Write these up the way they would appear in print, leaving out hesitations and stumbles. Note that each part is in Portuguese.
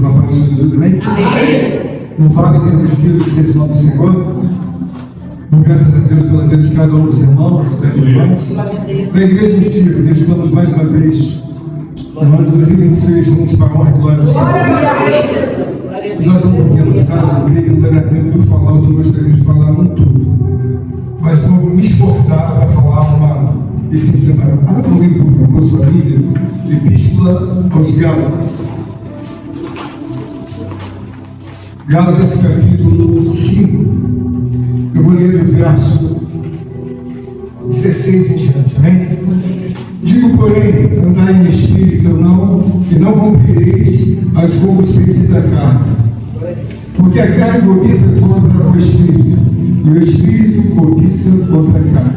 uma paz de Jesus, amém? Louvado e agradecido seja o nome do Senhor. Graças a Deus pela vida de cada um dos irmãos, das irmãs. Na igreja em si, estamos mais uma vez no ano de 2026, juntos para a honra e glória do Senhor. Nós estamos um pouquinho avançados, eu creio que não vai dar tempo de falar o que eu gostaria de falar num todo. Mas vou me esforçar para falar uma essência maior. Abra comigo, por favor, sua Bíblia, Epístola aos Gálatas. Gálatas, capítulo 5. Eu vou ler o verso 16 em diante, amém? Digo, porém, andai em espírito, e não cumprireis as concupiscências da carne. Porque a carne cobiça contra o espírito, e o espírito cobiça contra a carne.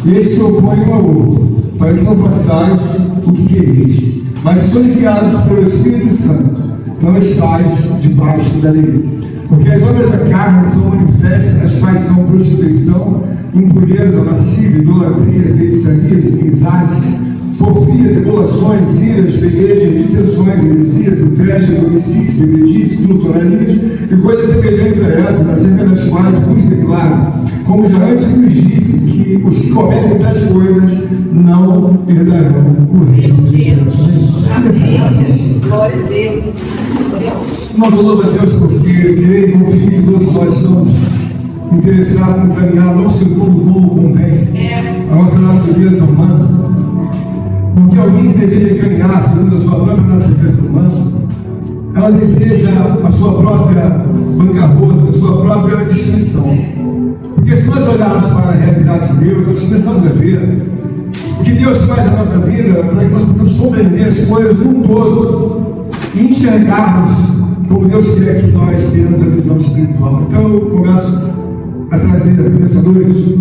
E estes se opõem um ao outro, para que não façais o que quereis. Mas se sois guiados pelo Espírito Santo, não estáis debaixo da lei. Porque as obras da carne são manifestas, as quais são prostituição, impureza, lascívia, idolatria, feitiçarias, inimizades, porfias, emulações, iras, pelejas, dissensões, heresias, invejas, homicídios, bebedices, glutonarias e coisas semelhantes a essas, acerca das quais vos declaro, como já antes vos disse, que os que cometem tais coisas não herdarão o reino de Deus. Glória a Deus. Nós louvamos a Deus porque creio e confio que todos nós somos interessados em caminhar não segundo como convém a nossa natureza humana. Porque alguém que deseja caminhar segundo a sua própria natureza humana, ela deseja a sua própria bancarrota, a sua própria destruição. Porque se nós olharmos para a realidade de Deus, nós começamos a ver o que Deus faz na nossa vida para que nós possamos compreender as coisas num todo e enxergarmos como Deus quer que nós tenhamos a visão espiritual. Então eu começo a trazer nessa noite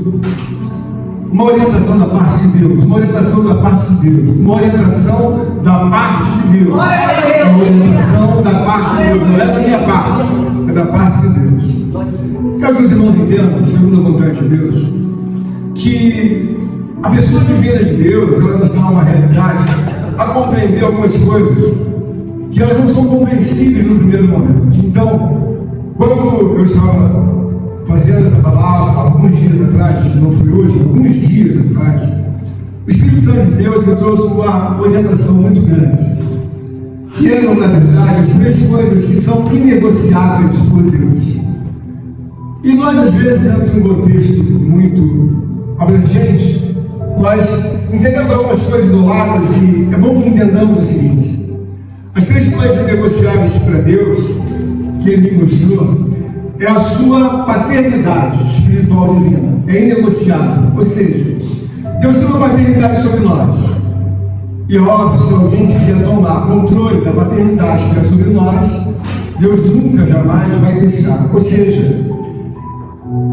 uma orientação da parte de Deus, uma orientação da parte de Deus, uma orientação da parte de Deus, uma orientação da parte de Deus, não é da minha parte, é da parte de Deus. Quero que os irmãos entendam, segundo a vontade de Deus, que a pessoa que vem de Deus, ela nos dá uma realidade a compreender algumas coisas que elas não são compreensíveis no primeiro momento. Então, quando eu estava fazendo essa palavra, alguns dias atrás, não foi hoje, alguns dias atrás, o Espírito Santo de Deus me trouxe uma orientação muito grande, que eram, na verdade, as três coisas que são inegociáveis por Deus. E nós, às vezes, dentro de um contexto muito abrangente, nós entendemos algumas coisas isoladas e é bom que entendamos o seguinte: as três coisas negociáveis para Deus, que Ele me mostrou, é a sua paternidade espiritual divina. É inegociável. Ou seja, Deus tem uma paternidade sobre nós. E óbvio, se alguém quiser tomar controle da paternidade que é sobre nós, Deus nunca, jamais vai deixar. Ou seja,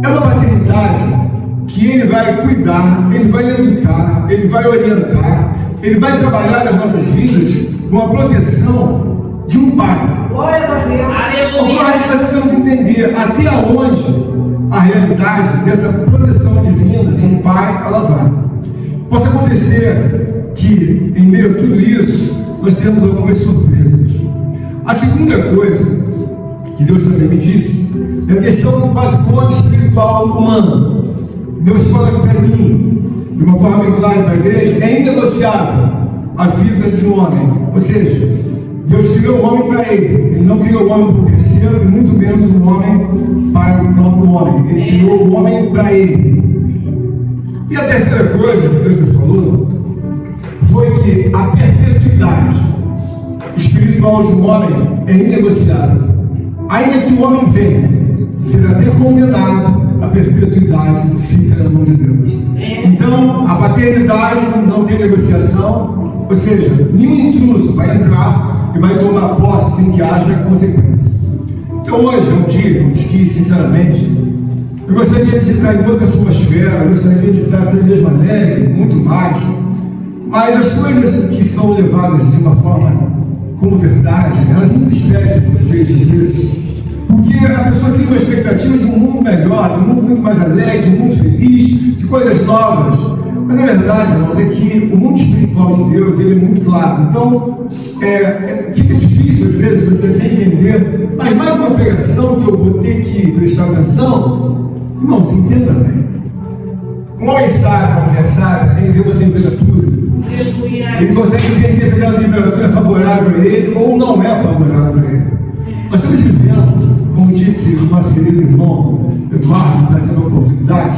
é uma paternidade que Ele vai cuidar, Ele vai educar, Ele vai orientar, Ele vai trabalhar nas nossas vidas com a proteção de um pai. Glória a Deus. Nós precisamos entender até onde a realidade dessa proteção divina de um pai ela vai. Pode acontecer que, em meio a tudo isso, nós temos algumas surpresas. A segunda coisa que Deus também me disse é a questão do patrimônio espiritual humano. Deus fala para mim, de uma forma bem clara para a igreja, é inegociável a vida de um homem. Ou seja, Deus criou o homem para Ele. Ele não criou o homem para o terceiro, e muito menos o homem para o próprio homem. Ele criou o homem para Ele. E a terceira coisa que Deus me falou foi que a perpetuidade espiritual de um homem é inegociável. Ainda que o homem venha ser até condenado, a perpetuidade fica na mão de Deus. Então, a paternidade não tem negociação, ou seja, nenhum intruso vai entrar e vai tomar posse sem que haja consequência. Então, hoje é um dia que, sinceramente, eu gostaria de estar em outra atmosfera, eu gostaria de estar até mesmo alegre, muito mais, mas as coisas que são levadas de uma forma como verdade, elas entristecem vocês às vezes. Porque a pessoa cria uma expectativa de um mundo melhor, de um mundo muito mais alegre, de um mundo feliz, de coisas novas. Mas a verdade, irmãos, é que o mundo espiritual de Deus, ele é muito claro. Então, fica difícil às vezes você ter que prestar atenção, irmãos, entenda bem. Um homem sábio, uma mulher sábia, ele vê uma temperatura. Ele consegue entender se aquela temperatura é favorável a ele ou não é favorável a ele. Nós estamos vivendo, como disse o nosso querido irmão Eduardo, trazendo a oportunidade,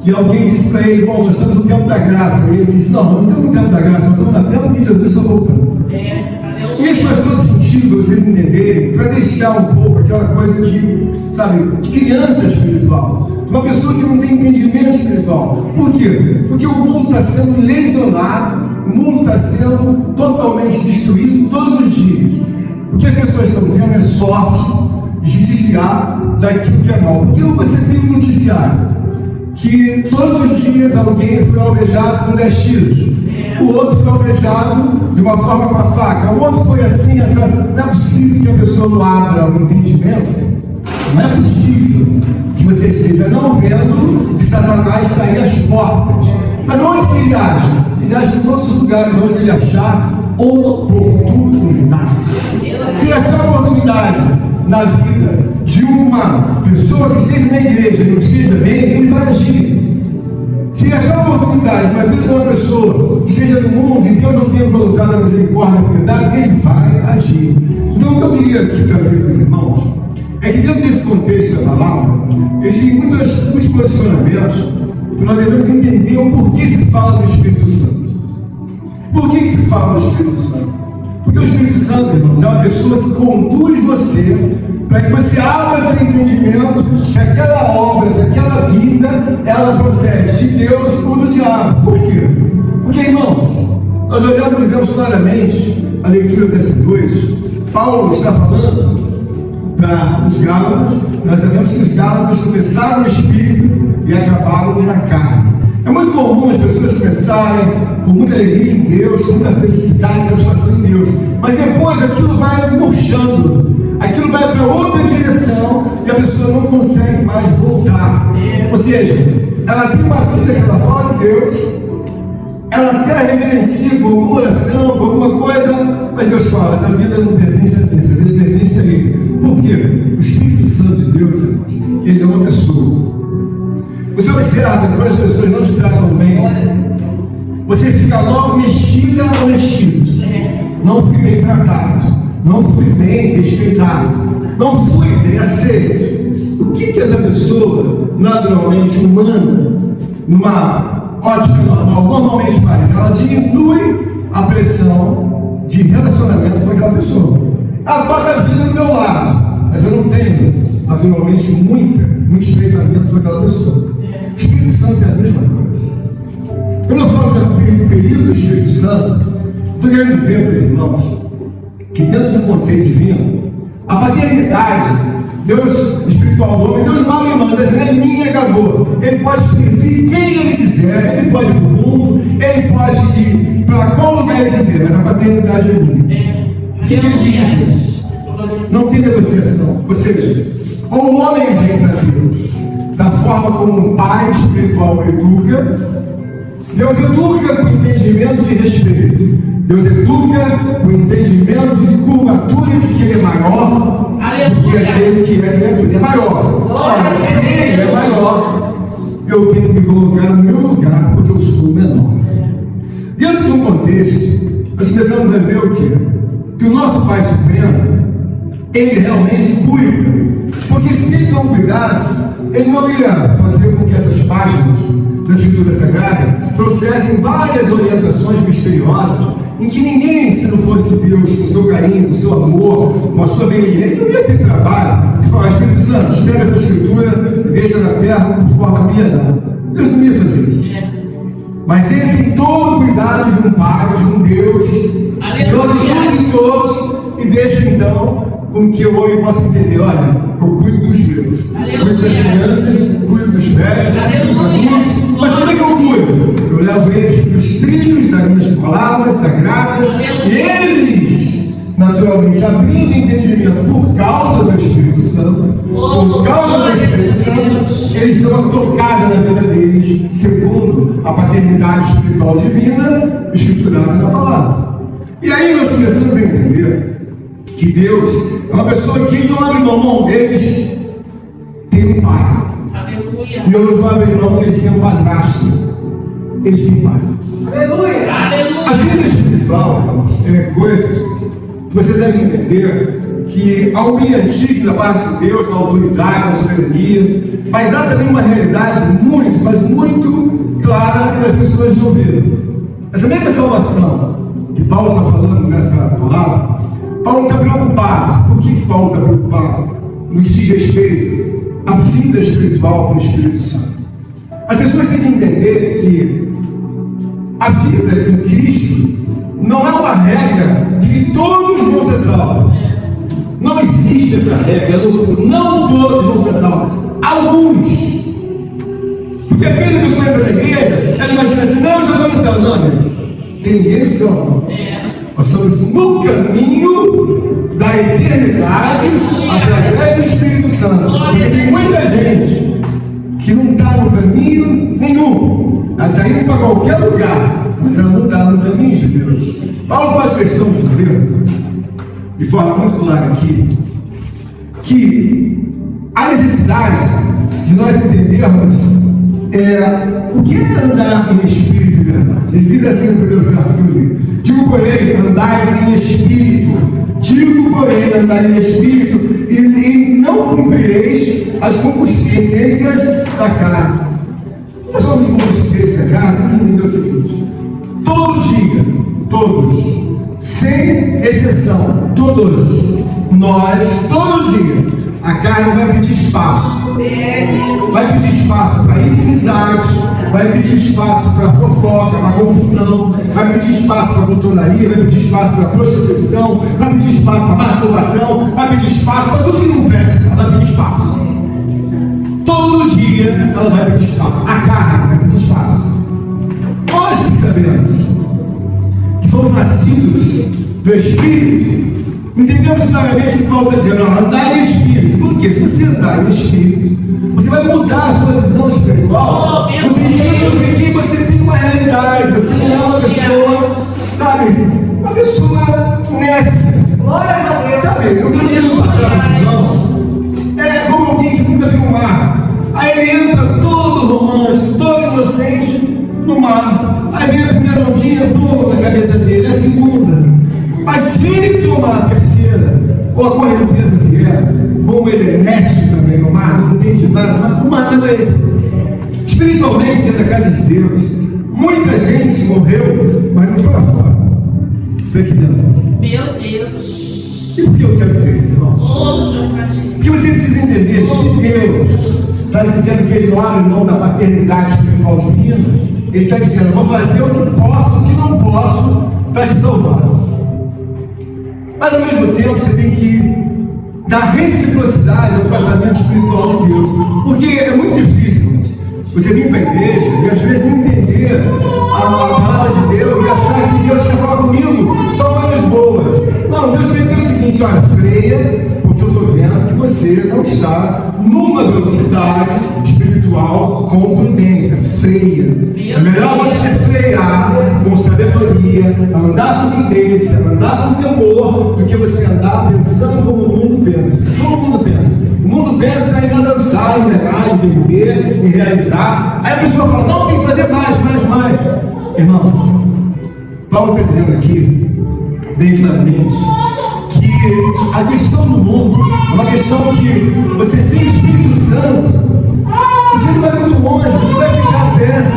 que alguém disse para ele: bom, nós estamos no tempo da graça. E ele disse: não estamos no tempo da graça, nós estamos no tempo que Jesus está voltando. Isso faz todo sentido para vocês entenderem, para deixar um pouco aquela coisa de, sabe, criança espiritual, uma pessoa que não tem entendimento espiritual. Por quê? Porque o mundo está sendo lesionado, o mundo está sendo totalmente destruído todos os dias. O que as pessoas estão tendo é sorte de se desviar daquilo que é mal. Porque você tem um noticiário que todos os dias alguém foi alvejado com 10 tiros, o outro foi alvejado de uma forma com a faca, o outro foi assim. Não é possível que a pessoa não abra o entendimento. Não é possível que você esteja não vendo que Satanás está aí às portas. Mas onde que ele age? Ele age em todos os lugares onde ele achar oportunidade. Se achar oportunidade na vida de uma pessoa que esteja na igreja e não esteja bem, ele vai agir. Se achar oportunidade na vida de uma pessoa que esteja no mundo e Deus não tenha colocado a misericórdia e a piedade, ele vai agir. Então, o que eu queria aqui trazer para os irmãos é que dentro desse contexto da palavra, existem muitos posicionamentos que nós devemos entender o porquê se fala do Espírito Santo. Por que se fala do Espírito Santo? Porque o Espírito Santo, irmãos, é uma pessoa que conduz você para que você abra seu entendimento se aquela obra, se aquela vida, ela procede de Deus ou do diabo. Por quê? Porque, irmãos, nós olhamos e vemos claramente a leitura dessa noite. Paulo está falando para os Gálatas. Nós sabemos que os Gálatas começaram no Espírito e acabaram na carne. É muito comum as pessoas começarem com muita alegria em Deus, com muita felicidade, satisfação em Deus, mas depois aquilo vai murchando, aquilo vai para outra direção e a pessoa não consegue mais voltar. Ou seja, ela tem uma vida que ela fala de Deus, ela até reverencia com alguma oração, com alguma coisa, mas Deus fala: essa vida não pertence a mim, essa vida pertence a Ele. Por quê? O Espírito Santo de Deus, irmãos, Ele é uma pessoa. Você observa que quando as pessoas não te tratam bem, você fica logo mexida ou mexido. Não fui bem tratado, não fui bem respeitado, não fui bem aceito. O que essa pessoa, naturalmente humana, numa ótica normal, normalmente faz? Ela diminui a pressão de relacionamento com aquela pessoa. Ela toca a vida do meu lado, mas eu não tenho, naturalmente, muito estreitamento com aquela pessoa. O Espírito Santo é a mesma coisa. Quando eu falo do período do Espírito Santo, estou querendo dizer para os irmãos que dentro do conceito divino, a paternidade, Deus espiritual do homem, Deus mal e manda, é minha e acabou. Ele pode servir quem ele quiser, ele pode ir para o mundo, ele pode ir para qual lugar ele quiser, mas a paternidade é minha. O que ele quer dizer? Não tem negociação. Ou seja, ou o homem vem para Deus da forma como um pai espiritual educa. Deus educa com entendimento de respeito. Deus educa com entendimento de curvatura de que Ele é maior do que aquele que é criatura. Ele é maior. Ora, se Ele é maior, eu tenho que me colocar no meu lugar, porque eu sou menor. Dentro de um contexto, nós precisamos ver o quê? Que o nosso Pai Supremo, Ele realmente cuida. Porque se Ele não cuidasse, Ele não ia fazer com que essas páginas da Escritura Sagrada trouxessem várias orientações misteriosas em que ninguém, se não fosse Deus, com o seu carinho, com o seu amor, com a sua benignidade, ele não ia ter trabalho de falar: Espírito Santo, escreve essa Escritura e deixa na terra de forma milenar. Deus não ia fazer isso. Mas Ele tem todo o cuidado de um Pai, de um Deus, Senhor de tudo e todos, e deixa então com que o homem possa entender: olha, eu cuido dos meus, cuido das crianças, cuido dos velhos, dos adultos, mas como é que eu cuido? Eu levo eles para os trilhos das minhas palavras sagradas, e eles, naturalmente, abrindo entendimento por causa do Espírito Santo, por causa do Espírito Santo, eles dão uma tocada na vida deles, segundo a paternidade espiritual divina, escriturada na palavra. E aí nós começamos a entender que Deus é uma pessoa que não abre mão deles têm um pai. Aleluia. E eu não vou abrir mão que eles têm um padrasto. Eles têm pai. Aleluia. A vida espiritual, irmãos, é coisa que você deve entender que há um brilhantismo da parte de Deus, na autoridade, na soberania, mas há também uma realidade muito, mas muito clara que as pessoas não viram. Essa mesma salvação que Paulo está falando nessa palavra, Paulo está preocupado. Por que Paulo está preocupado? No que diz respeito à vida espiritual com o Espírito Santo. As pessoas têm que entender que a vida em Cristo não é uma regra de que todos vão ser salvos. Não existe essa regra, não todos vão ser salvos. Alguns. Porque às vezes a pessoa entra na igreja, ela imagina assim, não, eu já estou no céu. Não, amigo. Tem ninguém no céu, não. Nós estamos no caminho da eternidade através do Espírito Santo. Porque tem muita gente que não está no caminho nenhum. Ela está indo para qualquer lugar, mas ela não está no caminho de Deus. Paulo faz questão de dizer, de forma muito clara aqui, que há necessidade de nós entendermos o que é andar em espírito e verdade. Ele diz assim no primeiro verso que eu li: digo, porém, andai em espírito. Digo, porém, andai em espírito, e não cumprireis as concupiscências da carne. Nós vamos de concupiscência da carne, você entendeu o seguinte: todo dia, todos, sem exceção, todos, nós, todo dia, a carne vai pedir espaço. Vai pedir espaço para inimizade, vai pedir espaço para fofoca, para confusão, vai pedir espaço para glutonaria, vai pedir espaço para prostituição, vai pedir espaço para masturbação, vai pedir espaço para tudo que não presta, ela vai pedir espaço. Todo dia ela vai pedir espaço. A carne vai pedir espaço. Nós que sabemos que somos nascidos do Espírito, entendemos claramente o que Paulo está dizendo: andar em Espírito. Porque se você andar em Espírito, você vai mudar a sua visão espiritual, no sentido de que você tem uma realidade, você não é uma pessoa, sabe, uma pessoa nécia. Sabe, eu estou querendo passar para os irmãos, é como alguém que nunca viu o mar. Aí ele entra todo romântico, todo inocente no mar. Aí vem a primeira ondinha, boa na cabeça dele, a segunda. Mas se ele tomar a terceira, ou a correnteza vier, como ele é mestre também no mar, não entende nada, mas o mar não é ele. Espiritualmente, dentro da casa de Deus, muita gente morreu, mas não foi lá fora. Foi aqui dentro. Meu Deus. E por que eu quero dizer isso, irmão? Porque você precisa entender, se Deus está dizendo que ele não abre mão da paternidade espiritual divina, ele está dizendo: eu vou fazer o que posso, o que não posso, para te salvar. Mas ao mesmo tempo você tem que dar reciprocidade ao tratamento espiritual de Deus. Porque é muito difícil você vir para a igreja e às vezes não entender a palavra de Deus e achar que Deus quer falar comigo só coisas boas. Não, Deus quer dizer o seguinte: olha, freia, porque eu estou vendo que você não está numa velocidade espiritual com prudência. Freia. É melhor você frear com sabedoria, andar com prudência, andar com temor, do que você andar pensando como o mundo pensa. Todo mundo pensa. O mundo pensa em dançar, em negar, em vender, em realizar. Aí a pessoa fala: não, tem que fazer mais. Irmãos, Paulo está dizendo aqui, bem claramente, que a questão do mundo é uma questão que você sem Espírito Santo, você não vai muito longe, você vai ficar perto.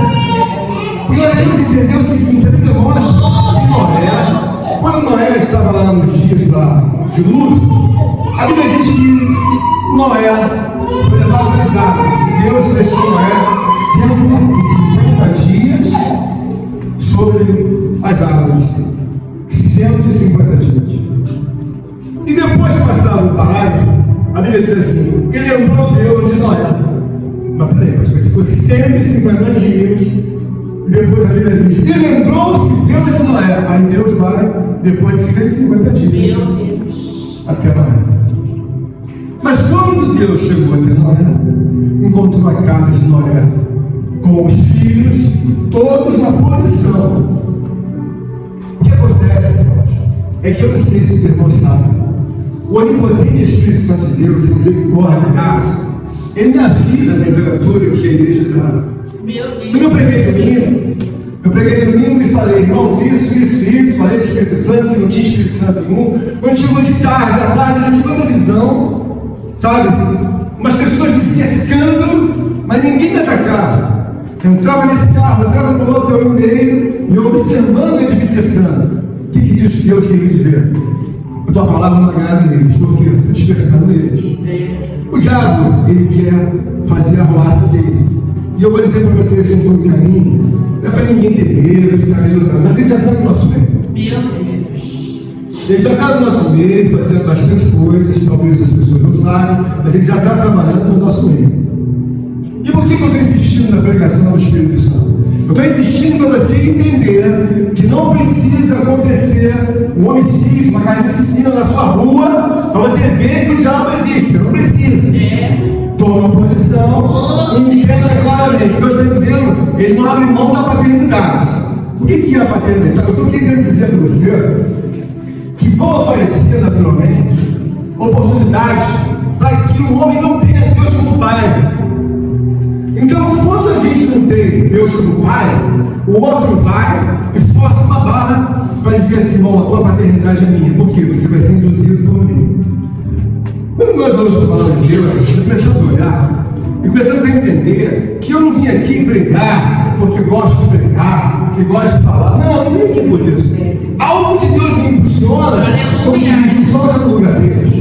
E nós temos que entender o seguinte: a Bíblia mostra que Noé, quando Noé estava lá nos dias de dilúvio, a Bíblia diz que Noé foi levado nas águas. Deus deixou Noé 150 dias sobre as águas. 150 dias. E depois de passar o parágrafo, a Bíblia diz assim: e lembrou Deus de Noé. Mas peraí, mas ele ficou 150 dias. E depois a Bíblia diz: e lembrou-se Deus de Noé. Aí Deus vai depois de 150 dias. Meu Deus. Até Noé. Mas quando Deus chegou até Noé, encontrou a casa de Noé com os filhos todos na posição. O que acontece, irmãos, é que eu não sei se os irmãos sabem, o onipotente Espírito Santo de Deus, em misericórdia e graça, Ele me avisa a temperatura que a igreja está. Meu Quando eu preguei domingo e falei, irmãos, isso, falei do Espírito Santo, que não tinha Espírito Santo nenhum. Quando chegou de tarde, à tarde, eu tive outra visão, sabe? Umas pessoas me cercando, mas ninguém me atacava. Eu entrava nesse carro, entrava no outro, eu no meio, e eu observando eles me cercando. O que diz Deus queria dizer? A tua palavra não agrada eles, porque eu estou despertando eles. O diabo, ele quer fazer a roça dele. E eu vou dizer para vocês com todo carinho, não é para ninguém ter medo, ficar meio, mas ele já está no nosso meio. Meu Deus. Ele já está no nosso meio, fazendo bastante coisas, talvez as pessoas não saibam, mas ele já está trabalhando no nosso meio. E por que eu estou insistindo na pregação do Espírito Santo? Eu estou insistindo para você entender que não precisa acontecer um homicídio, uma carnificina na sua rua, para você ver que o diabo existe. Não precisa. Toma posição e entenda claramente. Deus está dizendo, ele não abre mão da paternidade. O que é a paternidade? Eu estou querendo dizer para você que vão aparecer naturalmente oportunidades para que o homem não tenha Deus como pai. Então, quando a gente não tem Deus como pai, o outro vai e força uma barra para dizer assim, bom, a tua paternidade é minha. Por quê? Você vai ser induzido por mim. Quando nós vamos para a palavra de Deus, a gente está começando a olhar e começando a entender que eu não vim aqui pregar porque gosto de pregar, porque gosto de falar. Não, não vim aqui por isso. Algo de Deus me impulsiona, como se me explora no lugar deles.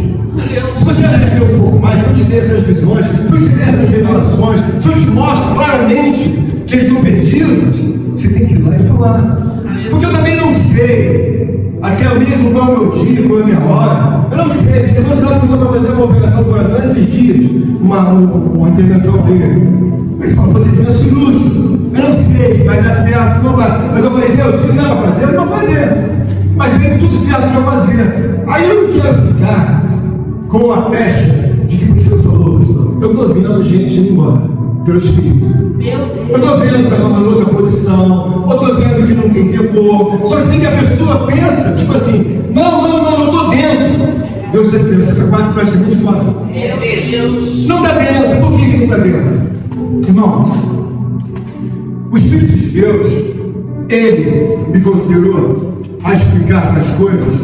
Se você aprender um pouco mais, se eu te der essas visões, se eu te der essas revelações, se eu te mostro claramente que eles estão perdidos, você tem que ir lá e falar. Porque eu também não sei, até mesmo qual é o meu dia, qual é a minha hora, eu não sei. Você não sabe que eu estou para fazer uma operação do coração esses dias, uma intervenção dele. Ele falou, você tem um cirúrgico. Eu não sei se vai dar certo, se não vai. Mas eu falei, Deus, se não vai fazer, eu não vou fazer. Mas veio tudo certo para fazer. Aí eu não quero ficar com a pecha de que você falou, pastor. Eu estou vendo gente indo embora, pelo Espírito. Eu estou vendo que está tomando outra posição, eu estou vendo que não tem temor. Só que tem que a pessoa pensa, tipo assim, não, eu estou dentro. Deus está dizendo, você está quase praticamente fora. Não está dentro. Por que não está dentro? Irmãos, o Espírito de Deus, ele me considerou a explicar para as coisas,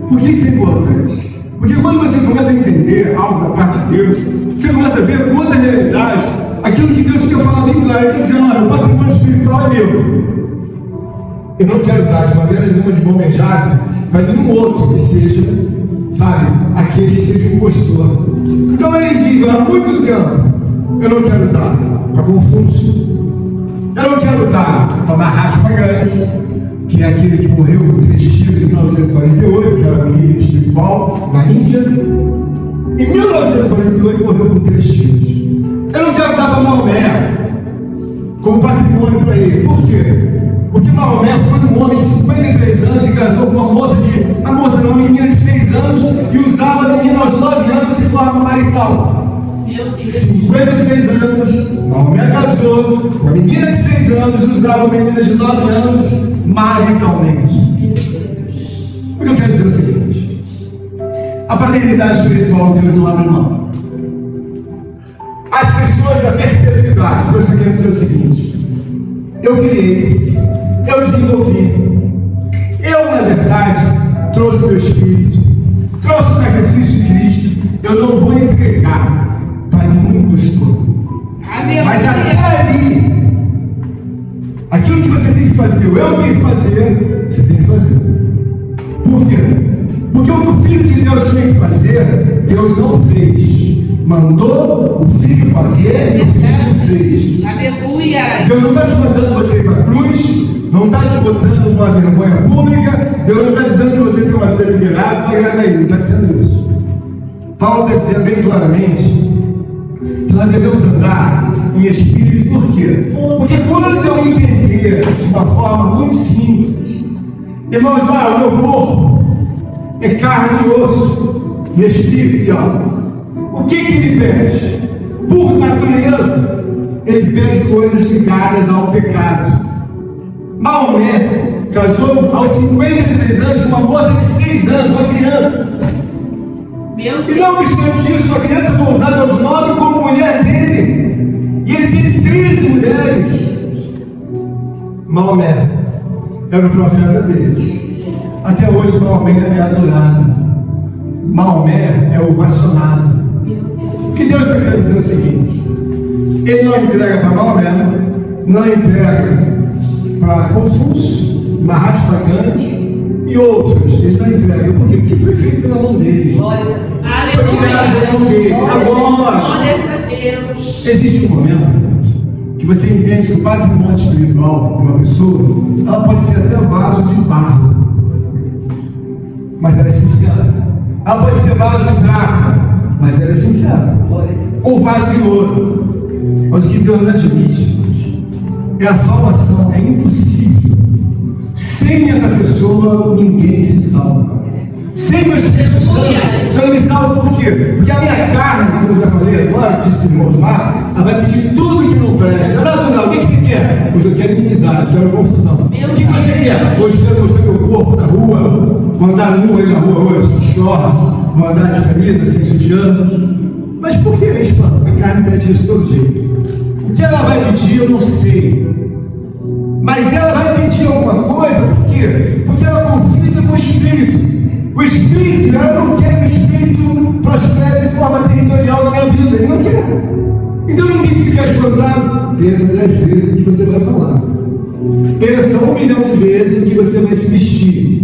porque isso é importante. Porque quando você começa a entender algo da parte de Deus, você começa a ver com outra realidade, aquilo que Deus quer falar bem claro. Ele quer dizer, olha, o patrimônio espiritual é meu. Eu não quero dar de maneira nenhuma de bombejada para nenhum outro que seja, sabe, aquele que seja impostor. Então ele diz, há muito tempo, eu não quero dar para Confúcio. Eu não quero dar para Mahatma Gandhi, que é aquele que morreu com 3 tiros em 1948, que era um líder espiritual na Índia. Em 1948 morreu com 3 tiros. Eu não quero dar para Maomé como patrimônio para ele. Por quê? Porque Maomé foi um homem de 53 anos que casou com uma menina de 6 anos e usava a menina aos 9 anos de forma marital. 53 anos, Maomé casou com uma menina de 6 anos e usava uma menina de 9 anos maritalmente. O que eu quero dizer é o seguinte: a paternidade espiritual Deus não abre mão. As questões da perpetuidade, Deus está querendo dizer o seguinte: eu criei, eu desenvolvi, eu na verdade trouxe o meu Espírito, trouxe o sacrifício de Cristo. Eu não vou entregar para nenhum dos todos. Mas até ali, aquilo que você tem que fazer, eu tenho que fazer, você tem que fazer. Por quê? Porque o que o Filho de Deus tinha que fazer, Deus não fez. Mandou o Filho fazer e o Filho fez. Aleluia. Deus não está te mandando você ir para a cruz, não está te botando numa vergonha pública, Deus não está dizendo que você tem uma vida miserável para agradar Ele, não está dizendo isso. Paulo está dizendo bem claramente que nós devemos andar em espírito. Por quê? Porque quando eu entender de uma forma muito simples, irmãos, o meu corpo é carne e osso e espírito e alma. O que ele pede? Por natureza, ele pede coisas ligadas ao pecado. Maomé casou aos 53 anos com uma moça de 6 anos, uma criança. E não obstante isso, a criança foi usada aos 9 como mulher dele. mulheres, Maomé era o profeta deles. Até hoje Maomé é adorado. Maomé é ovacionado. O que Deus está querendo dizer é o seguinte: Ele não entrega para Maomé, não entrega para Confúcio, Mahatma Gandhi e outros. Ele não entrega. Por quê? Porque foi feito pela mão dele. Foi criado pela mão dele. Agora, existe um momento que você entende que o patrimônio espiritual de uma pessoa, ela pode ser até vaso de barro, mas ela é sincera. Ela pode ser vaso de prata, mas ela é sincera. Ou vaso de ouro. Mas o que Deus não admite é a salvação. É impossível. Sem essa pessoa, ninguém se salva. Sem o Espírito Santo, eu me salvo por quê? Porque a minha carne, como eu já falei agora, disse para o irmão Osmar, ela vai pedir tudo que não presta. É natural. O que você quer? Hoje eu quero inimizade, quero confusão. O que você quer? Hoje eu quero mostrar meu corpo na rua, vou andar nu aí na rua hoje, de short, vou andar de camisa, sem sutiã. Mas por que isso, mano? A carne pede isso todo dia. O que ela vai pedir, eu não sei. Mas ela vai pedir alguma coisa, por quê? Porque ela conflita com o Espírito. O Espírito, ela não quer que o Espírito prospere de forma territorial na minha vida. Ele não quer. Então não tem que ficar espantado. Pensa 10 vezes no que você vai falar. Pensa 1 milhão de vezes no que você vai se vestir.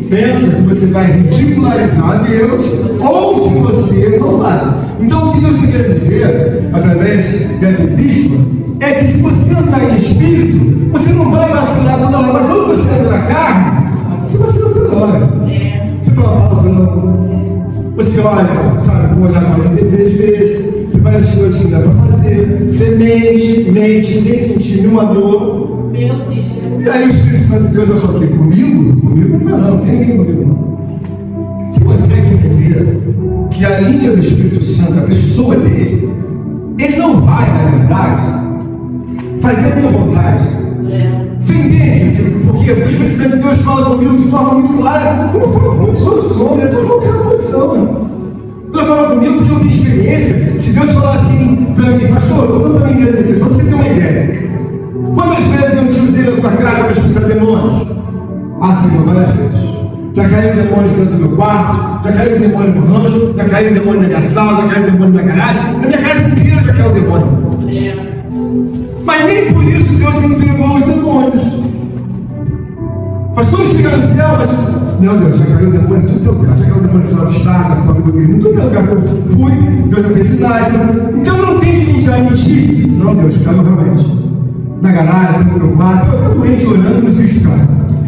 Pensa se você vai ridicularizar a Deus ou se você não vai. Então o que Deus quer dizer, através dessa epístola, é que se você andar em Espírito, você não vai vacilar toda hora. Mas quando você anda na carne, você vacila toda hora. Você fala palavrão, você olha, sabe, vou olhar 43 vezes, você vai as coisas que dá para fazer, você mente sem sentir nenhuma dor. Meu Deus. E aí o Espírito Santo de Deus vai falar: comigo? Comigo não tem ninguém comigo não. Você consegue entender que a linha do Espírito Santo, a pessoa dele, ele não vai, na verdade, fazer a minha vontade. Você entende? Porque o Espírito Santo de Deus fala comigo de forma muito clara. Eu não falo com muitos outros homens, eu não quero posição. Ele fala comigo porque eu tenho experiência. Se Deus falar assim para mim: pastor, eu estou falando para mim agradecer, só para você ter uma ideia. Quantas vezes eu te usei na tua casa para expulsar demônios? Ah, Senhor, várias vezes. Já caiu demônio dentro do meu quarto, já caiu demônio no rancho, já caiu demônio na minha sala, já caiu demônio na garagem. Na minha casa inteira já caiu demônio. Mas nem por isso Deus me entregou os demônios. Mas quando chegar no céu, meu Deus, já caiu o demônio em tudo que é lugar. Já caiu o demônio fora do estado, na família do Guilherme, em tudo que é lugar que eu fui, Deus já fez sinais. Então não tem que já mentir. Não, Deus, caiu realmente. Na garagem, no meu quarto, eu estou doente olhando nos bichos caem.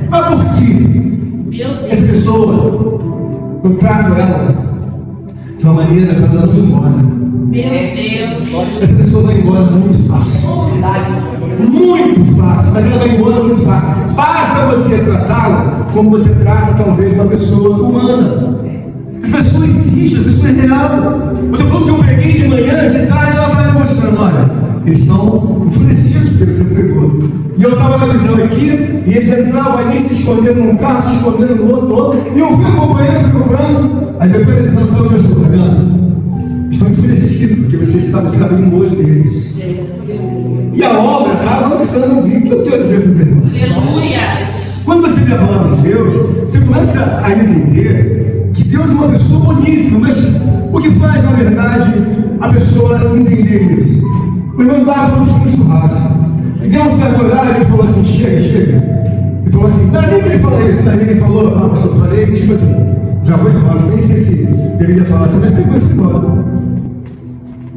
Mas por quê? Essa pessoa, eu trato ela de uma maneira para ela não ir embora. Meu Deus. Essa pessoa vai embora muito fácil. Muito fácil, mas ela vai embora muito fácil. Basta você tratá-la como você trata talvez uma pessoa humana. Essa pessoa existe, essa pessoa é real. Eu estou falando que eu preguei de manhã, de tarde, ela vai mostrando: olha, eles estão enfurecidos porque você pregou. E eu estava analisando aqui, e eles entravam ali, se escondendo num carro, se escondendo no outro, e eu fui acompanhando. Aí depois eles não sabem o que eu estou pregando. Estão enfurecidos porque você está sabendo o olho deles. E a obra está avançando. O que eu quero dizer para os irmãos? Aleluia. Quando você vê a palavra de Deus, você começa a entender que Deus é uma pessoa boníssima. Mas o que faz, na verdade, a pessoa entender isso? O irmão Barros foi no churrasco. E deu um certo horário, ele falou assim: chega. Ele falou assim: não é nem que ele falou isso, não é nem que ele falou, não, mas eu falei, tipo assim, já vou embora, nem sei se deveria falar assim, mas pegou e foi embora.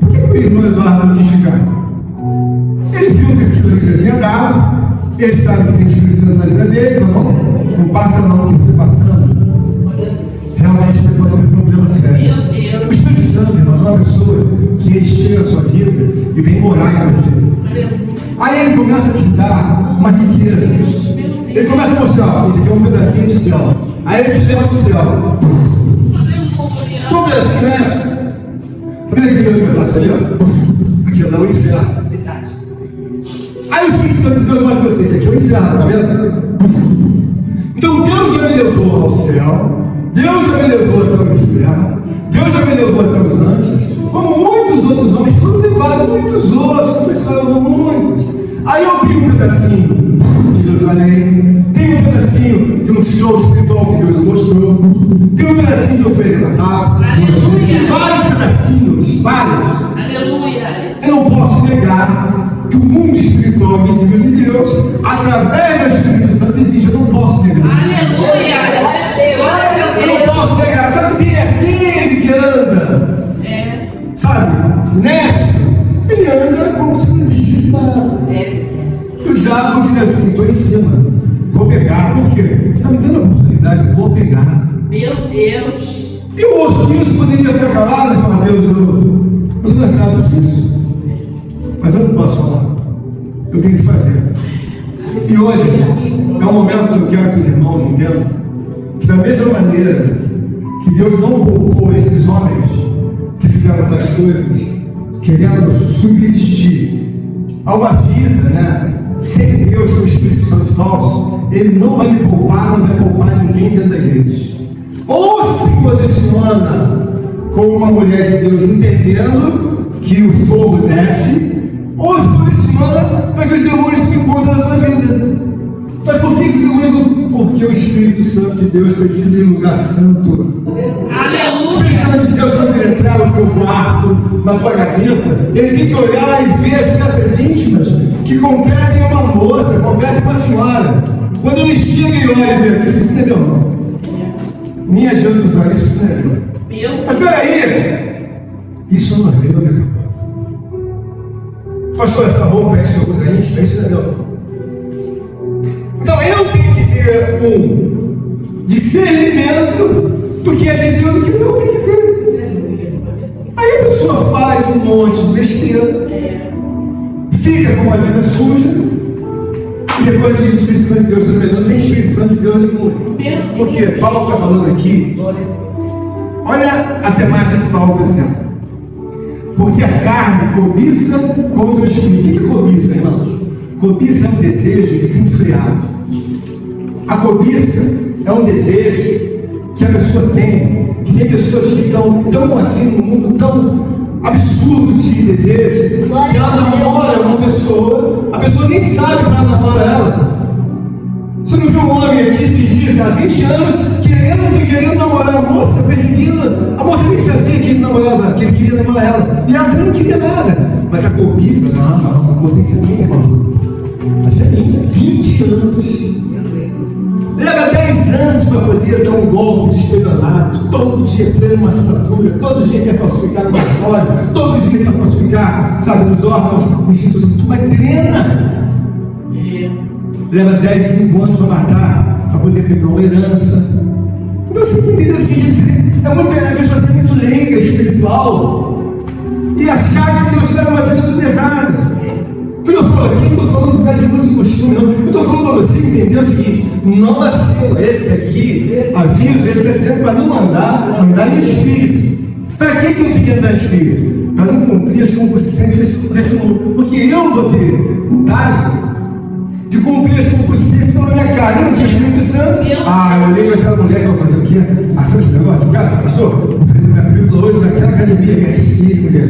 Por que o irmão Eduardo não quis ficar? Ele viu que aquilo ali já tinha dado, ele sabe que tem Espírito Santo na vida dele, falou: não passa não, que você passando, realmente pode ter um problema sério. O Espírito Santo, irmãos, é uma pessoa que ele chega na sua vida e vem morar em você. Aí ele começa a te dar uma riqueza. Ele começa a mostrar: ó, esse aqui é um pedacinho do céu. Aí ele te leva para o céu. Só um pedacinho, né? Olha aquele pedaço ali, ó. Aqui é o inferno. Aí o Espírito Santo de Deus mostra para você: esse aqui é o inferno, tá vendo? Então Deus já me levou ao céu, Deus já me levou até o inferno, Deus já me levou até os anjos, como muitos outros homens foram levados, muitos outros, professor, muitos. Aí eu tenho um pedacinho de Jerusalém, tenho um pedacinho de um show espiritual que Deus mostrou, tenho um pedacinho de oferta levantado, tem vários pedacinhos, vários. Aleluia. Eu não posso negar que o mundo espiritual visível de Deus, através do Espírito Santo, existe. Eu não posso negar. Aleluia. Eu não posso negar. Sabe quem é aquele que anda? Sabe? Honesto. Ele anda como se não existisse nada. E o diabo diz assim: estou em cima, vou pegar. Por quê? Está me dando a oportunidade, vou pegar. Meu Deus. Eu ouço isso, poderia ficar calado e falar: Deus, eu estou cansado disso. Mas eu não posso falar. Eu tenho que fazer. E hoje é um momento que eu quero que os irmãos entendam que, da mesma maneira que Deus não poupou esses homens que fizeram das coisas querendo subsistir a uma vida, né, sem Deus, com o Espírito Santo falso, Ele não vai me poupar, não vai poupar ninguém dentro da igreja. Ou se posiciona como uma mulher de Deus, entendendo que o fogo desce, ou se posiciona para que os demônios tomem conta da tua vida. Mas por que o demônio? Porque o Espírito Santo de Deus precisa ir em lugar santo. Aleluia. O Espírito Santo de Deus, quando ele entrar no teu quarto, na tua gaveta, ele tem que olhar e ver as peças íntimas que competem a uma moça, competem a uma senhora. Quando ele chega e olha e vê, isso não é meu não. Nem adianta usar isso, não é meu. Mas peraí, isso não é meu, né, cara? Pastor, essa roupa que você usa íntima, isso não é meu. Então eu tenho que ter um discernimento do que é de Deus, do que eu tenho que ter. Aí a pessoa faz um monte de besteira, fica com uma vida suja, e depois diz: Espírito Santo de Deus, não tem Espírito Santo de Deus nenhum. Porque Paulo está falando aqui, olha a temática que Paulo está dizendo. Porque a carne cobiça contra o Espírito. O que é cobiça, irmãos? Cobiça é um desejo desenfreado. A cobiça é um desejo que a pessoa tem, que tem pessoas que estão tão assim no mundo, tão absurdo de desejo, que ela namora uma pessoa, a pessoa nem sabe que ela namora ela. Você não viu um homem aqui esses dias, há 20 anos, querendo namorar a moça, perseguindo? A moça nem sabia que ele namorava, que ele queria namorar ela. E ela também não queria nada. Mas a cobiça, não, essa moça tem que ser minha, irmão. Vai ser minha. 20 anos. Leva 10 anos para poder dar um golpe de estelionato. Todo dia treina uma assinatura, todo dia quer falsificar no cartório, todo dia quer falsificar, sabe, nos órgãos, instituições, mas treina. Leva 10, 5 anos para matar, para poder pegar uma herança. Então você entendeu o seguinte: é a pessoa ser muito leiga, espiritual, e achar que Deus leva uma vida tudo errada. Quando eu falo aqui, eu não estou falando do cara de uso e costume, não. Eu estou falando para você entender o seguinte: não nasceu esse aqui, aviso, ele está dizendo para não andar em espírito. Para que eu tenho que andar em espírito? Para não cumprir as concupiscências desse mundo. Porque eu vou ter vontade de cumprir as concupiscências na minha carne. Eu não tenho Espírito Santo. Eu olhei para aquela mulher que eu vou fazer o quê? Sabe esse negócio? Cara, pastor, vou fazer minha tríbula hoje naquela academia que é assim, mulher.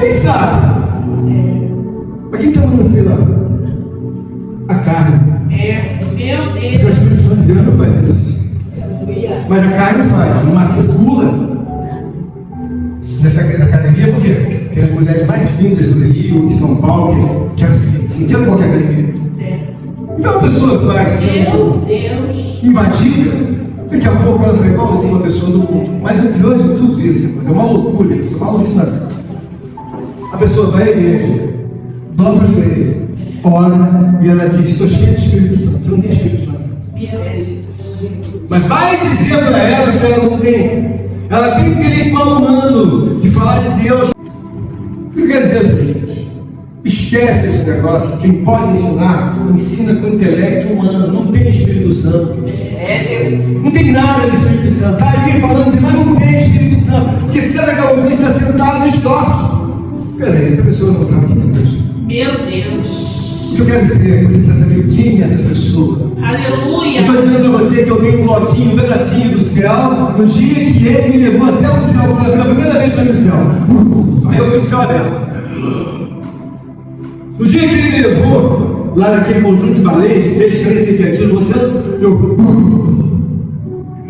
Quem sabe? Mas quem está mandando lá? A carne. Meu Deus. Porque o Espírito Santo de Deus não faz isso. Mas a carne faz, ela matricula nessa academia, porque tem as mulheres mais lindas do Rio, de São Paulo, que não tem qualquer academia. Então a pessoa vai sendo invadida, daqui a pouco ela vai igualzinho uma pessoa do mundo. Mas o pior de tudo isso é uma loucura, isso é uma alucinação. A pessoa vai à igreja, dobra o joelho, ora, e ela diz: estou cheia de Espírito Santo. Você não tem Espírito Santo. Mas vai dizer para ela que ela não tem. Ela tem intelectual humano de falar de Deus. O que eu quero dizer é o seguinte: esquece esse negócio. Quem pode ensinar, ensina com intelecto humano. Não tem Espírito Santo. Não tem nada de Espírito Santo. Está ali falando, mas não tem Espírito Santo. Porque será que alguém está sentado nos tortos? Peraí, essa pessoa não sabe quem é Deus. Meu Deus. O que eu quero dizer é que você precisa saber quem é essa pessoa. Aleluia. Eu estou dizendo para você que eu tenho um bloquinho, um pedacinho do céu, no dia que ele me levou até o céu, pela primeira vez que eu estou no céu. Aí eu vi o céu dela. No dia que ele me levou, lá naquele conjunto de baleias, de peixe, crescer aqui, aquilo, você, eu...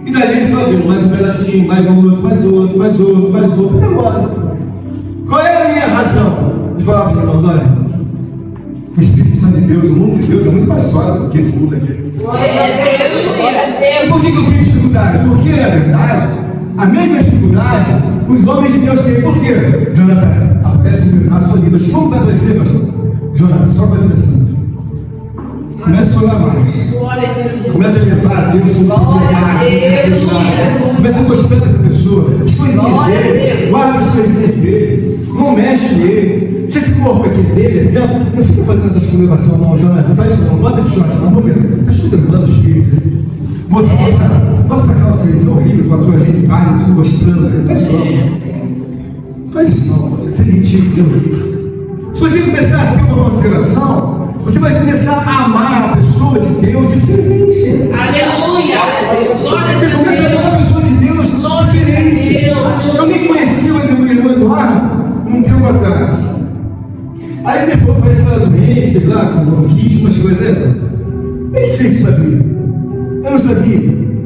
E daí ele foi abrindo mais um pedacinho, mais um outro, mais outro, mais outro, mais outro, até agora. Qual é a minha razão de falar para você, irmão? Olha, o Espírito Santo de Deus, o mundo de Deus é muito mais sólido do que esse mundo aqui. Por que eu tenho dificuldade? Porque, na verdade, a mesma dificuldade os homens de Deus têm. Por quê? Jonathan, aparece na sua vida. Como vai aparecer, pastor? Jonathan, só vai aparecendo. Começa a orar mais. Começa a levar a Deus com sinceridade. Começa a gostar dessa pessoa. As coisinhas dele. Guarda as coisinhas dele. Não mexe nele. Se esse corpo aqui dele é tempo, não fica fazendo essas colevações, não, Jonathan. Não faz isso, não. Bota esse short, não. Vamos ver. Está estudando os filhos. Moça, bota essa calça aí. É horrível com a tua gente vai, tudo mostrando. Não faz isso, não. Não faz isso, não. Você é ridículo, é horrível. Se você começar a ter uma consideração, você vai começar a amar a pessoa de Deus diferente. Aleluia! Você começa a amar a pessoa de Deus diferente. Eu nem conhecia o irmão Eduardo um tempo atrás. Aí ele falou para essa doença, sei lá, com bronquite, umas coisas. Nem sei se sabia. Eu não sabia.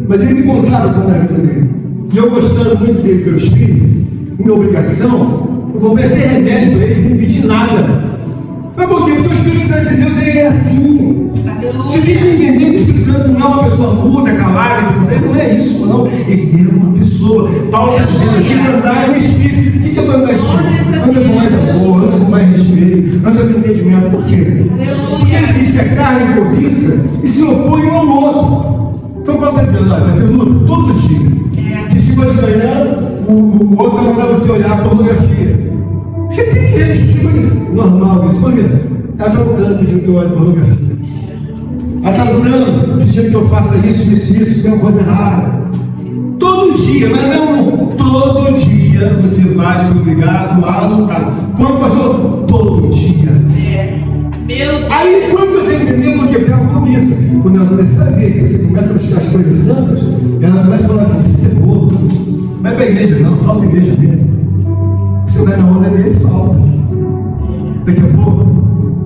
Mas ele me contava como era a vida dele. E eu gostando muito dele pelo Espírito, minha obrigação, eu vou meter remédio para ele sem me pedir nada. Mas por quê? Porque o Espírito Santo de Deus ele é assim. Você tem que entender que o Espírito Santo não é uma pessoa muda, calada, não é isso, não. Ele é uma pessoa. Paulo está dizendo aqui que andar no Espírito. O que é andar no Espírito? Anda com mais amor, anda com mais respeito, anda com entendimento. Por quê? Porque ele diz que a carne cobiça e se opõe um ao outro. Então, Paulo está dizendo, vai ter luta todo dia. Você chegou de manhã, o outro vai mandar você olhar a pornografia. Você tem que resistir, normal, isso. Por quê? Ela está lutando pedindo que eu olhe pornografia. Ela está lutando pedindo que eu faça isso, que é uma coisa errada. Todo dia, mas não, todo dia você vai ser obrigado a lutar. Quando, pastor? Todo dia. Aí, quando você entender o que é a cobiça, quando ela começar a ver que você começa a buscar as coisas santas, ela começa a falar assim: você é bobo, vai para a igreja, não, falta a igreja dele. Você vai na onda dele, falta. Daqui a pouco,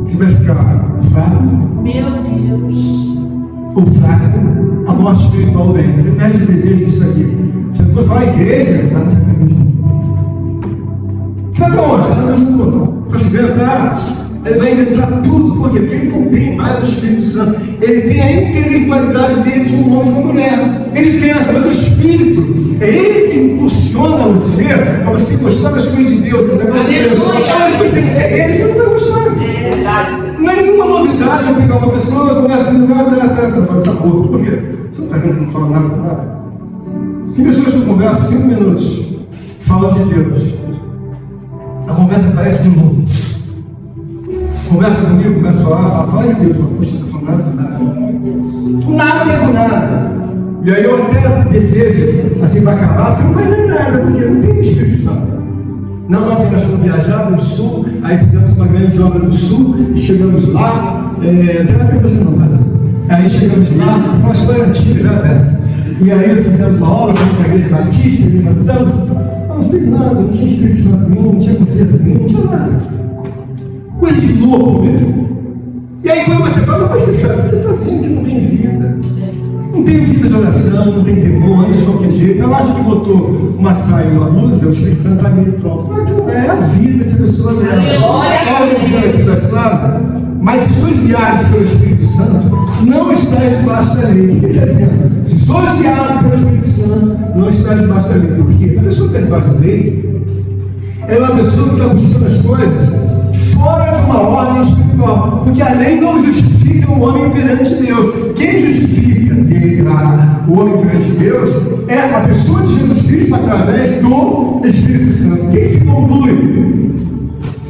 você vai ficar fraco. Meu Deus. Ou fraco, a morte espiritual vem. Você perde o desejo disso aqui. Você não vai à igreja, ela não está na igreja. Sabe onde? Ela não está. Está chovendo, tá? Ele vai inventar tudo, por quê? Porque ele não tem mais o Espírito Santo. Ele tem a intelectualidade dele de um homem e uma mulher. Ele pensa, mas o Espírito é ele que impulsiona você para você gostar das coisas de Deus. Mas você quer ele, você não vai gostar. É verdade. Não é nenhuma novidade eu pegar uma pessoa, conversa no lugar, tá bom. Por quê? Você não está vendo que não fala nada com nada? Tem pessoas que conversam 5 minutos falando de Deus. A conversa parece de novo. Conversa comigo, começa a falar, fala de Deus. Fala, poxa, não está falando nada com nada. Nada é com nada. E aí eu até desejo, assim, para acabar, porque não vai dar nada, porque não tem Espírito Santo. Não, porque nós fomos viajar no sul, aí fizemos uma grande obra no sul, e chegamos lá, até na cabeça não, mas aí chegamos lá, uma história antiga já dessa. E aí fizemos uma obra, fomos para a igreja batista, levantamos, não fez nada, não tinha Espírito Santo nenhum, não tinha conserto nenhum, não tinha nada. Coisa de louco mesmo. E aí quando você fala, mas você sabe que está vendo que não tem vida. Não tem vida de oração, não tem temor, anda de qualquer jeito. Ela acha que botou uma saia e uma blusa, o Espírito Santo está ali pronto. Mas não é a vida que a pessoa leva. Olha dizendo aqui, pastor, mas se sois guiados pelo Espírito Santo, não estáis debaixo da lei. O que ele está dizendo? Se sois guiados pelo Espírito Santo, não estáis debaixo da lei. Por quê? A pessoa que está debaixo da lei é uma pessoa que está buscando as coisas fora de uma ordem espiritual, porque a lei não justifica o homem perante Deus. Quem justifica o homem perante Deus é a pessoa de Jesus Cristo através do Espírito Santo. Quem se conclui?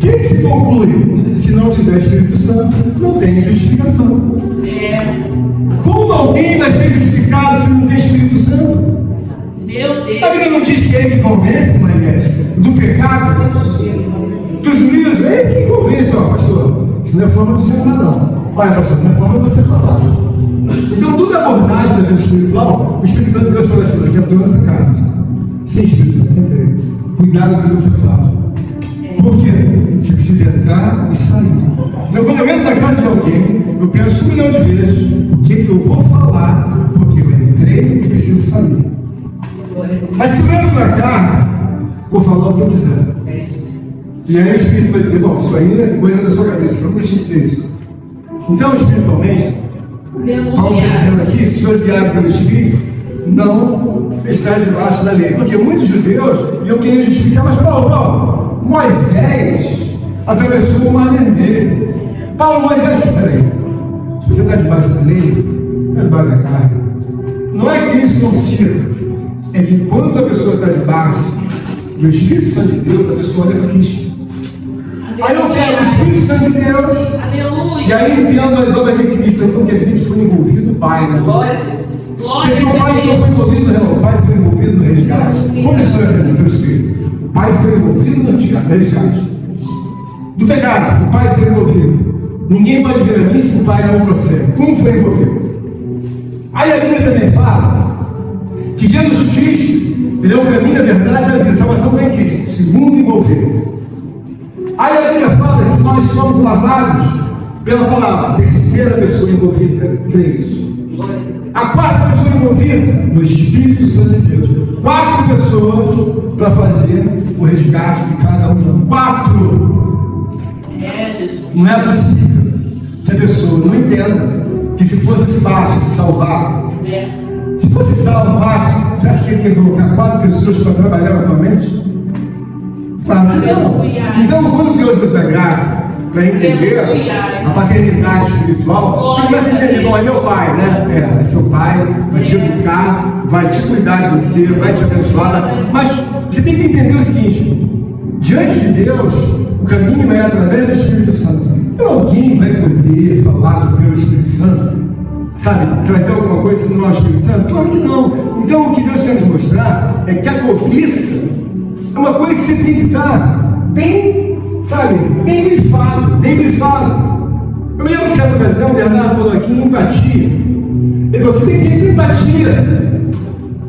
Quem se conclui? Se não tiver Espírito Santo, não tem justificação. Como alguém vai ser justificado se não tem Espírito Santo? Meu Deus. A Bíblia não diz que é ele que convence, Maria, do pecado, dos juízos. É ele que convence, ó, pastor. Isso não é forma de você falar, não. Olha, pastor, não é forma de você falar. Então, toda abordagem da vida espiritual, o Espírito Santo de Deus fala assim: você entrou nessa casa. Sim, Espírito Santo, entrei. Cuidado com o que você fala. Por quê? Você precisa entrar e sair. Então, quando eu entro na casa de alguém, eu penso 1 milhão de vezes o que eu vou falar, porque eu entrei e preciso sair. Mas se eu entro na carne, vou falar o que eu quiser. E aí o Espírito vai dizer, bom, isso aí é coisa da sua cabeça, não precisa isso. Então, espiritualmente, Paulo está dizendo aqui, se sois guiados pelo Espírito, não está debaixo da lei. Porque muitos judeus iam querer justificar, mas Paulo, Moisés atravessou o mar vermelho. Paulo, Moisés, peraí, se você está debaixo da lei, não é debaixo da carne. Não é que isso não sirva, é que quando a pessoa está debaixo do Espírito Santo de Deus, a pessoa olha para Cristo. Aí eu pego o Espírito Santo de Deus, e aí entendo as obras de Cristo. Então quer dizer que foi envolvido o Pai, né? Porque se o Pai não foi envolvido, não, o Pai foi envolvido no resgate. Conta a história para mim, meu Espírito. O Pai foi envolvido no resgate do pecado. O Pai foi envolvido. Ninguém pode ver a mim se o Pai não procede. Como foi envolvido? Aí a Bíblia também fala que Jesus Cristo, Ele é o caminho, a verdade e a vida. A salvação vem em Cristo, segundo envolvido. Aí a Bíblia fala que nós somos lavados pela palavra. Terceira pessoa envolvida, 3. A quarta pessoa envolvida, no Espírito Santo de Deus. 4 pessoas para fazer o resgate de cada um. 4. Jesus. Não é possível que a pessoa não entenda que se fosse fácil se salvar, se fosse salvo fácil, você acha que ele ia colocar 4 pessoas para trabalhar atualmente? Sabe? Então, quando Deus nos dá graça para entender a paternidade espiritual, você começa a entender, bom, é meu pai, né? É seu pai, vai te educar, vai te cuidar de você, vai te abençoar. Mas você tem que entender o seguinte: diante de Deus, o caminho é através do Espírito Santo. Então alguém vai poder falar pelo Espírito Santo, sabe, trazer alguma coisa se não é o Espírito Santo? Claro que não. Então o que Deus quer nos mostrar é que a cobiça é uma coisa que você tem que estar bem, sabe, bem brifado. Eu me lembro de certa ocasião, o Bernardo falou aqui em empatia. Ele falou, você tem que ter empatia.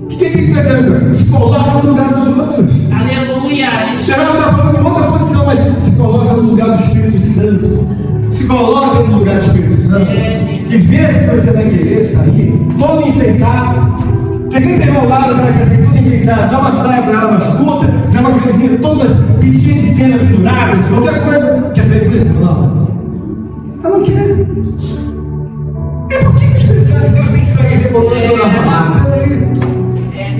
O que tem que ter? Se coloca no lugar dos outros. Aleluia. Bernardo está falando em outra posição, mas se coloca no lugar do Espírito Santo. Se coloca no lugar do Espírito Santo. E vê se você vai querer sair todo enfeitado. Porque quem tem ao lado, você vai querer sair todo enfeitado. Dá uma saia para ela mais curta, dá uma camisinha toda cheia de pena pendurada, de qualquer coisa. Quer sair por isso? Não. Ela não quer. E por que o Espírito Santo de Deus tem que sair rebolando na rua?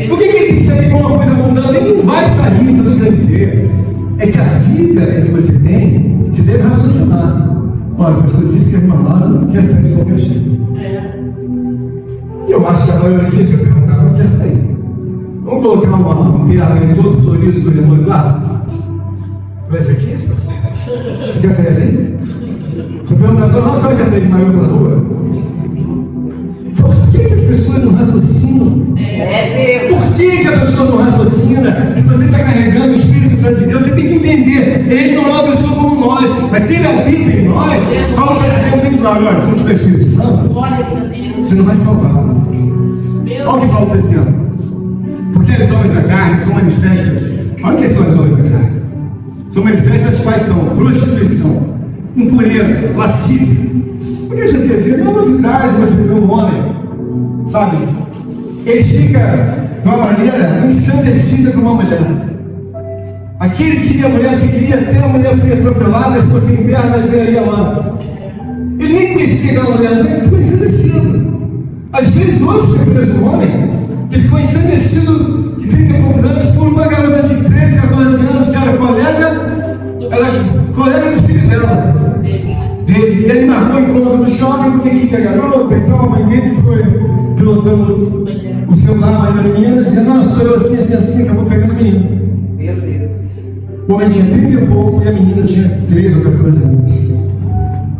Por que ele tem que sair com uma coisa mundana? Ele não vai sair, o que eu quero dizer é que a vida que você tem, você deve raciocinar. Olha, o pastor disse que a irmã Laura não quer sair de qualquer jeito. E eu acho que a maioria, se eu perguntar, não quer sair. Vamos colocar um terreno todo florido do irmão Eduardo? Mas aqui é isso, pastor? Você quer sair assim? Se eu perguntar, não, você quer sair de maior pela rua? Por que as pessoas não raciocinam? Por que a pessoa não raciocina? Se você está carregando o Espírito Santo de Deus, você tem que entender. Ele não é uma pessoa como nós, mas se ele habita em nós, Paulo vai dizer muito claro: olha, se não tiver Espírito Santo, você não vai salvar. Olha o que Paulo está dizendo. Porque as obras da carne são manifestas. Olha o que são as obras da carne. São manifestas quais são? Prostituição, impureza, lascívia. Porque você vê, não é novidade você ver um homem, sabe? Ele fica de uma maneira ensandecida com uma mulher. Aquele que queria a mulher, que queria ter a mulher, foi atropelada, ficou sem perna, ele veio aí amado. Ele nem conhecia aquela mulher, ele ficou ensandecido. Às vezes hoje fica preso um homem que ficou ensandecido de 30 e poucos anos por uma garota de 13, 14 anos, que era colega do filho dela. E ele marcou o encontro no shopping porque queria a garota, então a mãe dele foi pilotando o celular, a mãe da menina, dizendo: não, sou eu assim, acabou pegando a menina. Meu Deus. O homem tinha 30 e pouco e a menina tinha 13 ou 14 anos.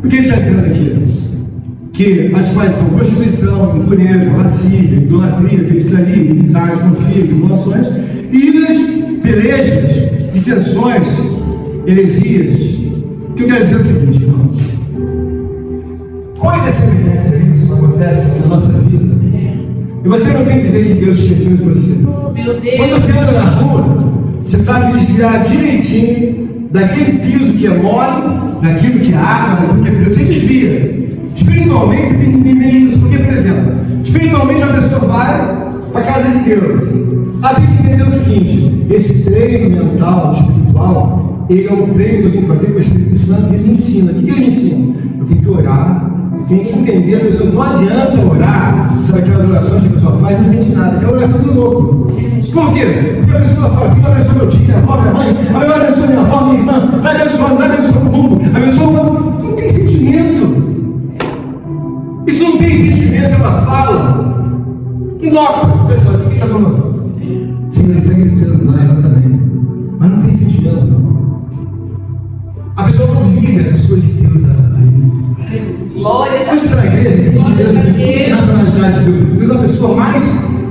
O que ele está dizendo aqui? Que as quais são prostituição, impureza, lascívia, idolatria, feitiçaria, inimizade, confia, simulações, iras, pelejas, dissensões, heresias. O que eu quero dizer é o seguinte, irmãos: coisas semelhantes a isso acontecem na nossa vida. E você não tem que dizer que Deus esqueceu de você. Meu Deus. Quando você anda na rua, você sabe desviar direitinho daquele piso que é mole, daquilo que é água, daquilo que é perigo, você desvia. Espiritualmente você tem que entender isso, porque, por exemplo, espiritualmente a pessoa vai para a casa de Deus. Ela tem que entender o seguinte: esse treino mental, espiritual, ele é um treino que eu tenho que fazer com o Espírito Santo, e ele me ensina. O que ele me ensina? Eu tenho que orar, eu tenho que entender a pessoa. Não adianta orar, sabe aquelas orações que a pessoa faz, não sente nada, aquela oração do louco. Por quê? Porque a pessoa fala assim: abençoa meu tio, minha avó, minha mãe, abençoa minha avó, minha irmã, abençoa o mundo, abençoa. Não tem sentimento. Isso não tem sentimento, ela fala. Inócuo, pessoal, o que está falando? Senhor, ele está gritando lá, ela também. Mas não tem sentimento, não. A pessoa não liga as pessoas de Deus a ele. Glória a Deus para a igreja, sem Deus, tem nacionalidade de Deus. Deus é uma pessoa mais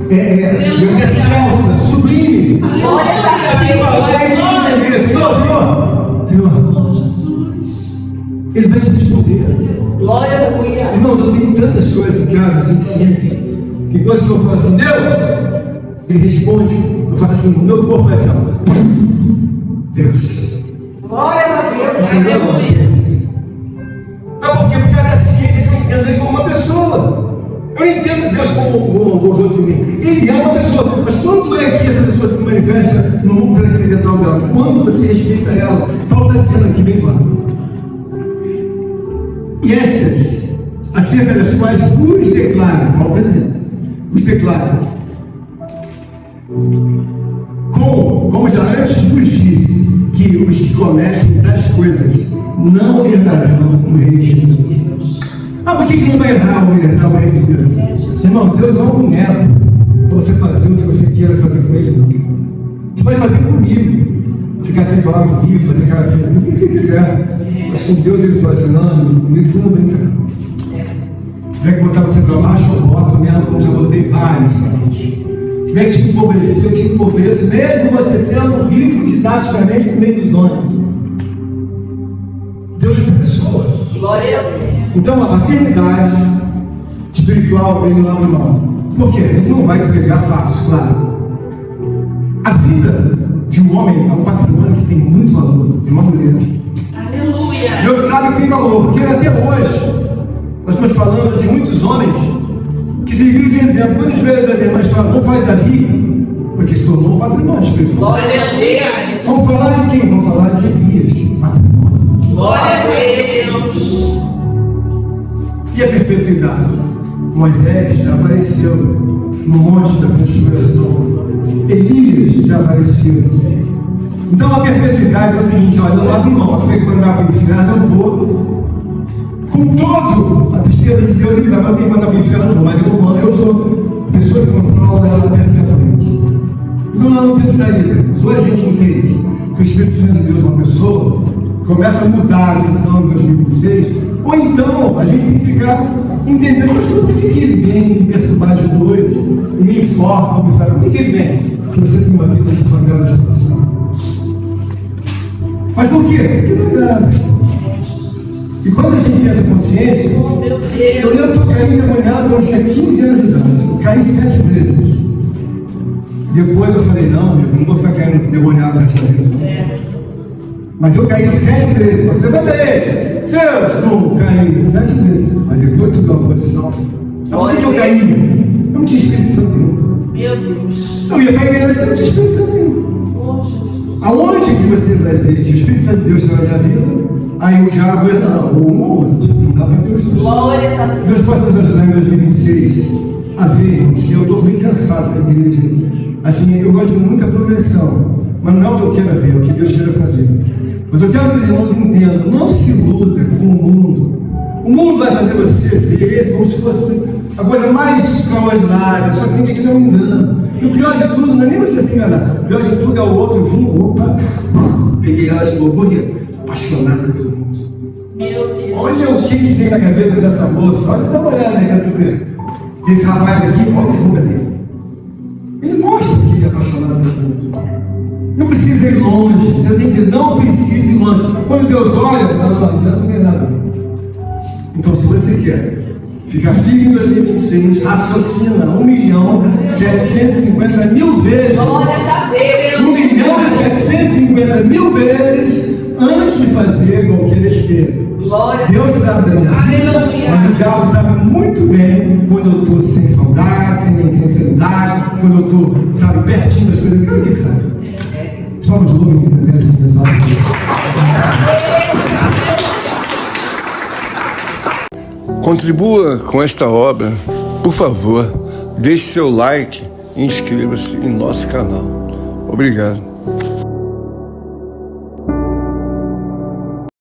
excelsa, sublime. Glória a Tem que falar e ele entender. Senhor, ele vai te responder. Glória a Deus. Irmãos, eu tenho tantas coisas em casa, assim, de ciência, que coisas que eu falo assim: Deus, ele responde, eu faço assim, o meu corpo vai assim, ó. Deus. Glória a Deus. Aleluia. Mas por quê? Porque é a ciência que eu entendo ele como uma pessoa. Eu não entendo Deus como os outros em mim. Ele é uma pessoa. Mas quando é que essa pessoa se manifesta no mundo transcendental dela? Quando você respeita ela? Paulo está dizendo aqui bem claro. E essas, acerca das quais vos declaro, Paulo está dizendo, vos declaro, como já antes vos disse, que os que cometem tais coisas não herdarão o reino de Deus. Ah, por que não vai herdar o reino de Deus? Irmãos, Deus não é um boneco para você fazer o que você queira fazer com ele, não. Você pode fazer comigo, ficar sem falar comigo, fazer cara feia comigo, o que você quiser. Mas com Deus ele fala assim: não, comigo você não brinca. Tiver que botar você para baixo, eu boto mesmo, como já botei vários para baixo. Tiver que te empobrecer, eu te empobreço, mesmo você sendo rico didaticamente no meio dos homens. Deus é essa pessoa. Glória a Deus. Então a paternidade espiritual ele não abre mão. Por quê? Ele não vai entregar fácil, claro. A vida de um homem é um patrimônio que tem muito valor, de uma mulher. Aleluia. Deus sabe que tem valor, porque até hoje nós estamos falando de muitos homens que serviram de exemplo. Quantas vezes as irmãs falam: vamos falar de Davi, porque se tornou um patrimônio espiritual. Glória a Deus. Vamos falar de quem? Vamos falar de Elias, patrimônio. Glória a Deus. E a perpetuidade? Moisés já apareceu no monte da transfiguração. Elias já apareceu. Então a perpetuidade é o seguinte: olha, eu não abro mão, você tem que mandar para o inferno, eu vou. Com todo a tristeza de Deus, ele vai mandar para o inferno, não, mas eu sou a pessoa que controla ela perpetuamente. Então nós não temos saída. Ou a gente entende que o Espírito Santo de Deus é uma pessoa, começa a mudar a visão de 2026, ou então a gente tem que ficar entendendo: mas por que ele vem me perturbar de noite e me enforca, me fala, por que ele vem? Porque você tem uma vida de programa de exposição. Mas por quê? Porque não é grave. E quando a gente tem essa consciência, eu lembro que eu caí endemoniado quando eu tinha 15 anos de idade. Eu caí 7 vezes. Depois eu falei: não, meu, eu não vou ficar caindo endemoniado nesta vida. Mas eu caí 7 vezes. Eu levantei, Deus, não caí 7 vezes. Mas depois tu deu uma posição. Por que eu caí? Eu não tinha Espírito Santo nenhum. Meu Deus. Eu ia para a igreja, eu não tinha Espírito Santo nenhum. Aonde que você vai ver que o Espírito Santo de Deus está na minha vida? Aí o diabo é não, um ou outro. Não dá para ter os dois. Glória a Deus. Deus possa nos ajudar em 2026 a ver que eu estou bem cansado da igreja. Assim, eu gosto de muita progressão, mas não é o que eu quero ver, é o que Deus quer fazer. Mas eu quero que os irmãos entendam: não se iluda com o mundo. O mundo vai fazer você ver como se fosse a coisa mais extraordinária, só que tem que acreditar um engano. E o pior de tudo não é nem você se enganar, o pior de tudo é o outro vir, opa, peguei ela de novo, porque apaixonada pelo mundo. Meu Deus. Olha o que tem na gaveta dessa moça, olha, dá uma olhada aí para tu ver. Esse rapaz aqui, olha a roupa dele. Ele mostra que ele é apaixonado pelo mundo. Não precisa ir longe, você tem que não precisa ir longe. Quando Deus olha, não tem nada. Então, se você quer ficar firme em 2026, raciocina 1.750.000 vezes. Glória a Deus. 1.750.000 vezes de fazer qualquer besteira. Glória a Deus sabe da minha vida, Aleluia. mas o diabo sabe muito bem quando eu estou sem saudade, sem sinceridade, quando eu estou, sabe, pertinho das coisas. Claro que sabe. Vamos louvem e agradecem a Deus. Contribua com esta obra, por favor, deixe seu like e inscreva-se em nosso canal. Obrigado.